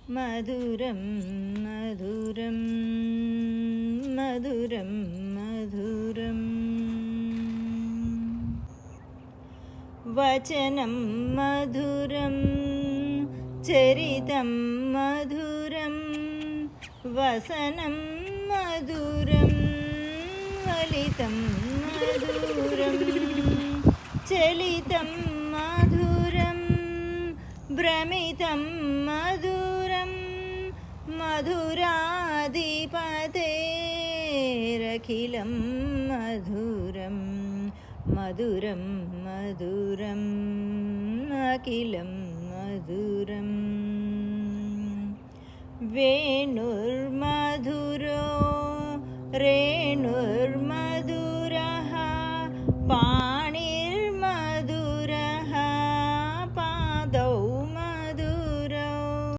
మధురం మధురం మధురం మధురం వచనం మధురం చరితం మధురం వసనం మధురం వలితం మధురం చలితం మధురం భ్రమితం మధురం మధురాధిపతేరఖిలం మధురం మధురం మధురం అఖిలం మధురం వేణుర్మధురో రేణుర్మధురం